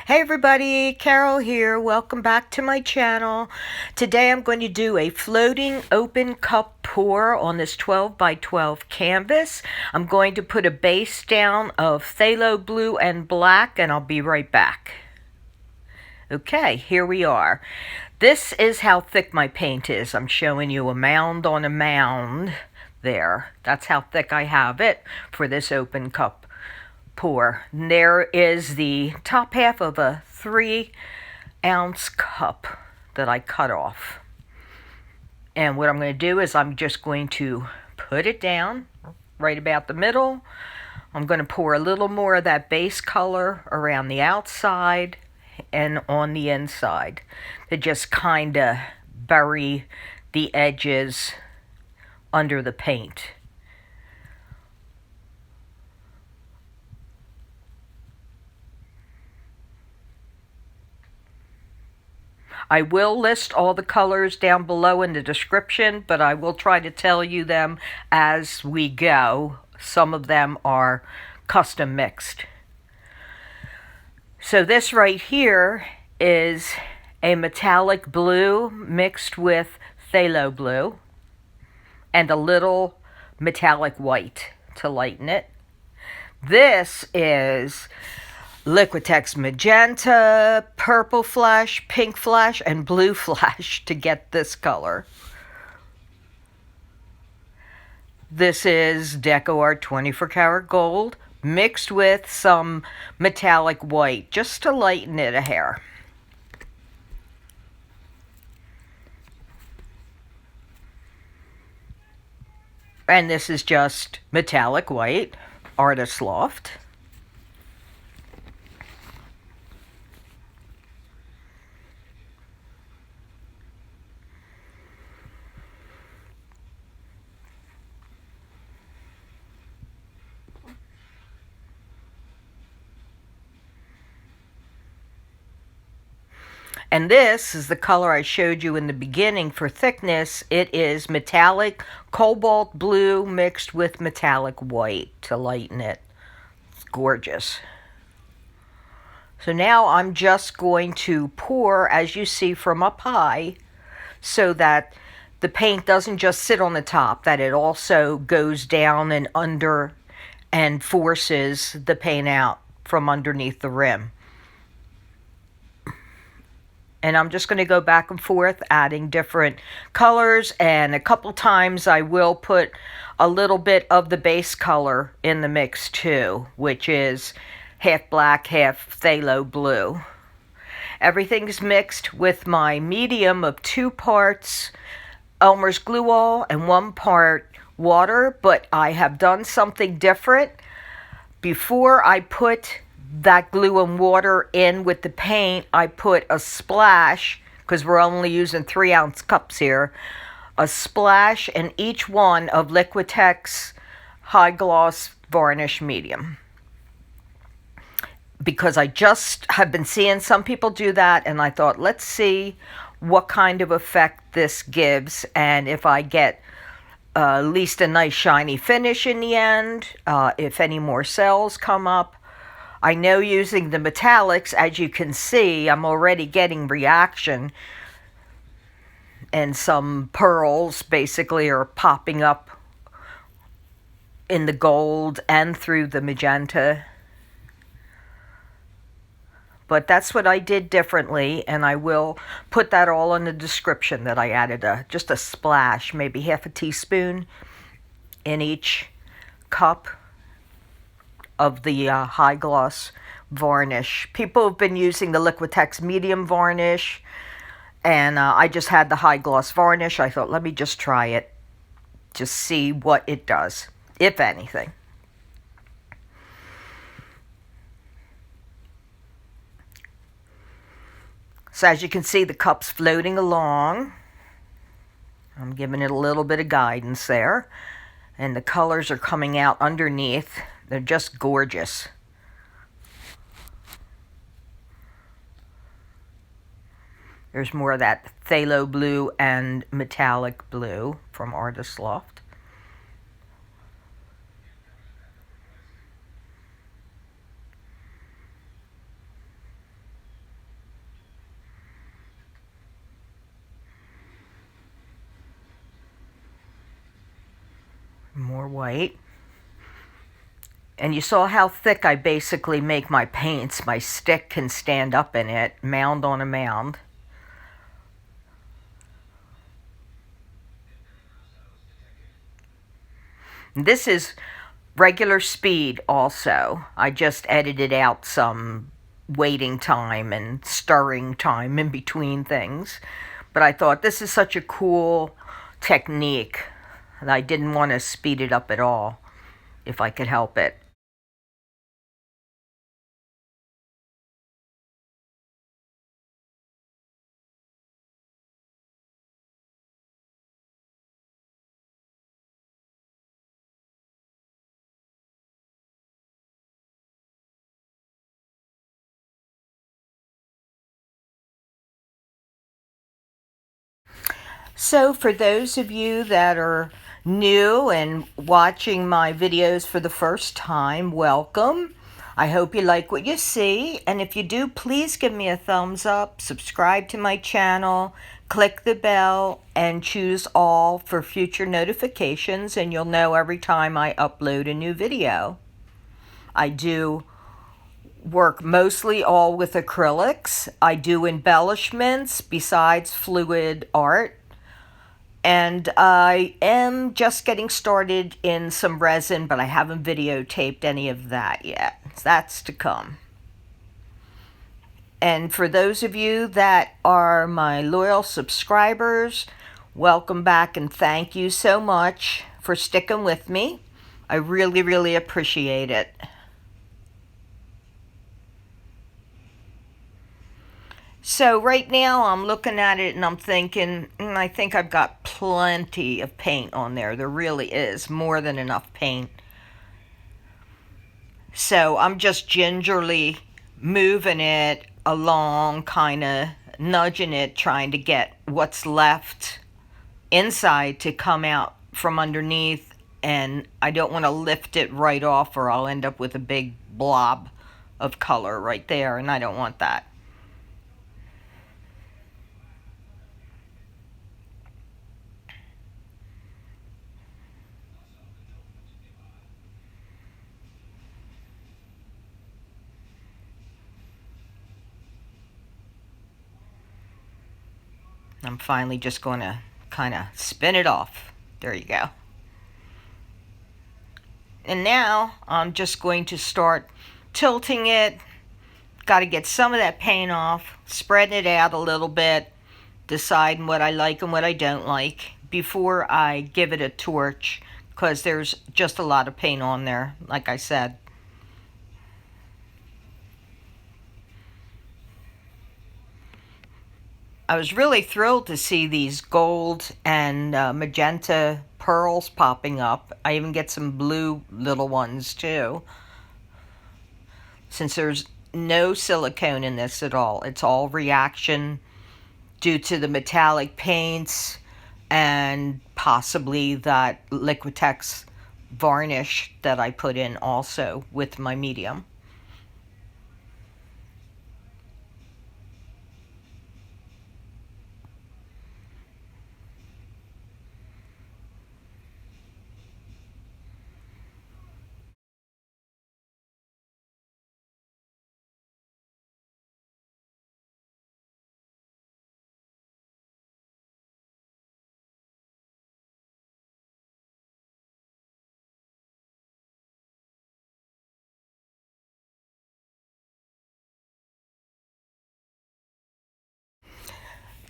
Hey everybody, Carol here. Welcome back to my channel. Today I'm going to do a floating open cup pour on this 12 by 12 canvas. I'm going to put a base down of phthalo blue and black, and I'll be right back. Okay, here we are. This is how thick my paint is. I'm showing you a mound on a mound there. That's how thick I have it for this open cup pour. And there is the top half of a 3-ounce cup that I cut off. And what I'm going to do is I'm just going to put it down right about the middle. I'm going to pour a little more of that base color around the outside and on the inside to just kind of bury the edges under the paint. I will list all the colors down below in the description, but I will try to tell you them as we go. Some of them are custom mixed. So this right here is a metallic blue mixed with phthalo blue and a little metallic white to lighten it. This is Liquitex magenta, purple flash, pink flash, and blue flash to get this color. This is Decoart 24 karat gold mixed with some metallic white just to lighten it a hair. And this is just metallic white, Artist Loft. And this is the color I showed you in the beginning for thickness. It is metallic cobalt blue mixed with metallic white to lighten it. It's gorgeous. So now I'm just going to pour, as you see, from up high so that the paint doesn't just sit on the top, that it also goes down and under and forces the paint out from underneath the rim. And I'm just going to go back and forth adding different colors, and a couple times I will put a little bit of the base color in the mix too, which is half black, half phthalo blue. Everything's mixed with my medium of 2 parts Elmer's glue all and 1 part water, but I have done something different. Before I put that glue and water in with the paint, I put a splash, because we're only using 3-ounce cups here, a splash in each one of Liquitex High Gloss Varnish Medium. Because I just have been seeing some people do that, and I thought, let's see what kind of effect this gives, and if I get at least a nice shiny finish in the end, if any more cells come up. I know using the metallics, as you can see, I'm already getting reaction, and some pearls basically are popping up in the gold and through the magenta. But that's what I did differently, and I will put that all in the description, that I added just a splash, maybe half a teaspoon in each cup of the high gloss varnish. People have been using the Liquitex medium varnish, and I just had the high gloss varnish. I thought, let me just try it, just see what it does, if anything. So as you can see, the cup's floating along. I'm giving it a little bit of guidance there, and the colors are coming out underneath. They're just gorgeous. There's more of that phthalo blue and metallic blue from Artist Loft. more white. And you saw how thick I basically make my paints. My stick can stand up in it, mound on a mound. This is regular speed also. I just edited out some waiting time and stirring time in between things. But I thought this is such a cool technique that I didn't want to speed it up at all if I could help it. So for those of you that are new and watching my videos for the first time, welcome. I hope you like what you see, and if you do, please give me a thumbs up, subscribe to my channel, click the bell, and choose all for future notifications, and you'll know every time I upload a new video. I do work mostly all with acrylics. I do embellishments besides fluid art. And I am just getting started in some resin, but I haven't videotaped any of that yet. That's to come. And for those of you that are my loyal subscribers, welcome back and thank you so much for sticking with me. I really, really appreciate it. So right now I'm looking at it and I'm thinking, I think I've got plenty of paint on there. There really is more than enough paint. So I'm just gingerly moving it along, kind of nudging it, trying to get what's left inside to come out from underneath. And I don't want to lift it right off or I'll end up with a big blob of color right there, and I don't want that. I'm finally just going to kind of spin it off. There you go. And now I'm just going to start tilting it. Got to get some of that paint off, spreading it out a little bit, deciding what I like and what I don't like before I give it a torch, because there's just a lot of paint on there, like I said. I was really thrilled to see these gold and magenta pearls popping up. I even get some blue little ones too. Since there's no silicone in this at all, it's all reaction due to the metallic paints and possibly that Liquitex varnish that I put in also with my medium.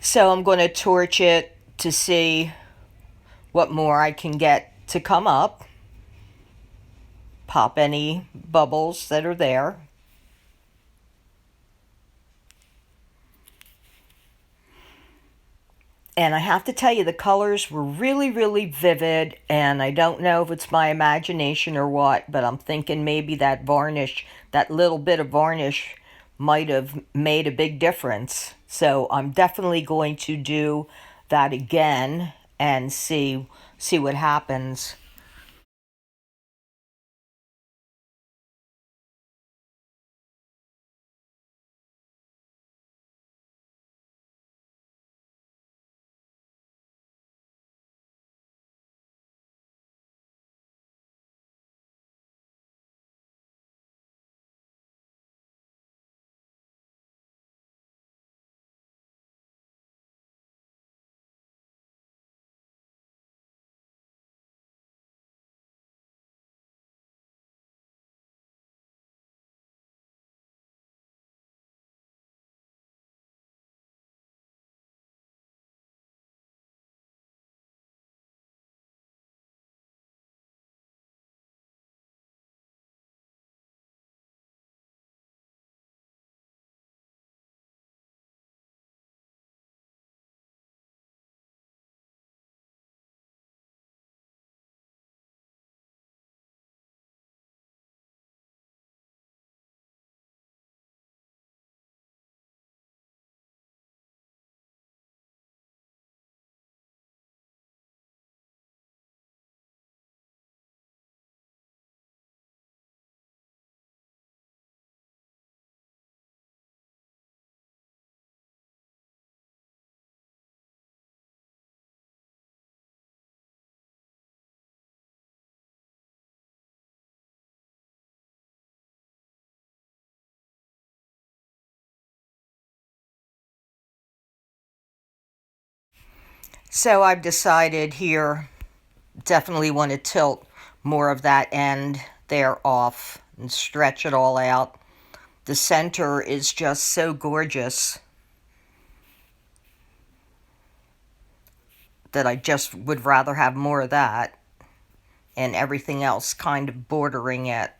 So I'm going to torch it to see what more I can get to come up. Pop any bubbles that are there. And I have to tell you, the colors were really, really vivid, and I don't know if it's my imagination or what, but I'm thinking maybe that varnish, that little bit of varnish might have made a big difference. So I'm definitely going to do that again and see what happens. So I've decided here, definitely want to tilt more of that end there off and stretch it all out. The center is just so gorgeous that I just would rather have more of that and everything else kind of bordering it.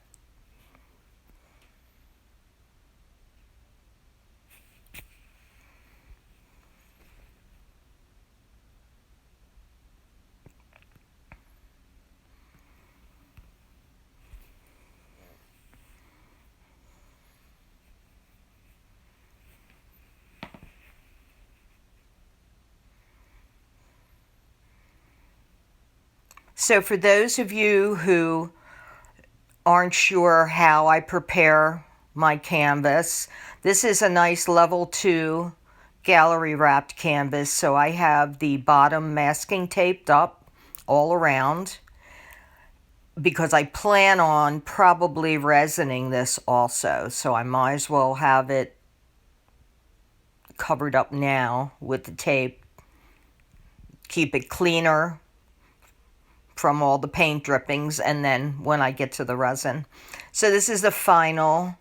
So for those of you who aren't sure how I prepare my canvas, this is a nice level 2 gallery wrapped canvas. So I have the bottom masking taped up all around because I plan on probably resining this also. So I might as well have it covered up now with the tape. Keep it cleaner from all the paint drippings, and then when I get to the resin. So this is the final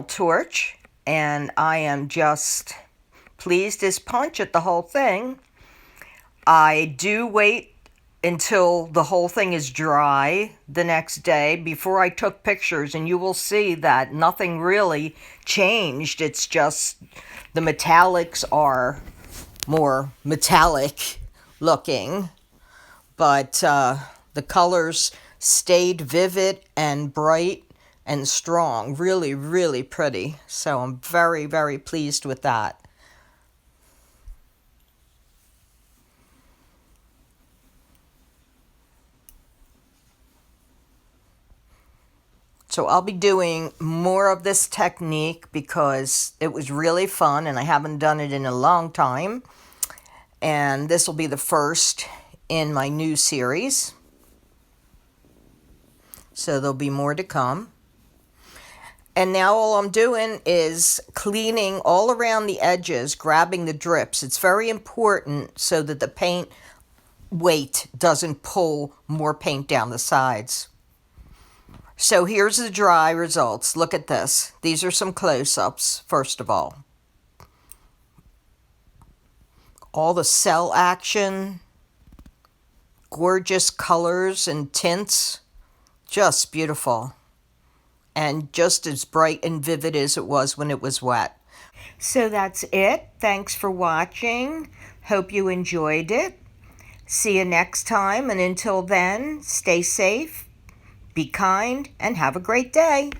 torch, and I am just pleased as punch at the whole thing. I do wait until the whole thing is dry the next day before I took pictures, and you will see that nothing really changed. It's just the metallics are more metallic looking, but the colors stayed vivid and bright and strong. Really, really pretty. So I'm very, very pleased with that. So I'll be doing more of this technique because it was really fun and I haven't done it in a long time. And this will be the first in my new series. So there'll be more to come. And now all I'm doing is cleaning all around the edges, grabbing the drips. It's very important so that the paint weight doesn't pull more paint down the sides. So here's the dry results. Look at this. These are some close-ups, first of all. All the cell action, gorgeous colors and tints, just beautiful. And just as bright and vivid as it was when it was wet. So that's it. Thanks for watching. Hope you enjoyed it. See you next time, and until then, stay safe, be kind, and have a great day.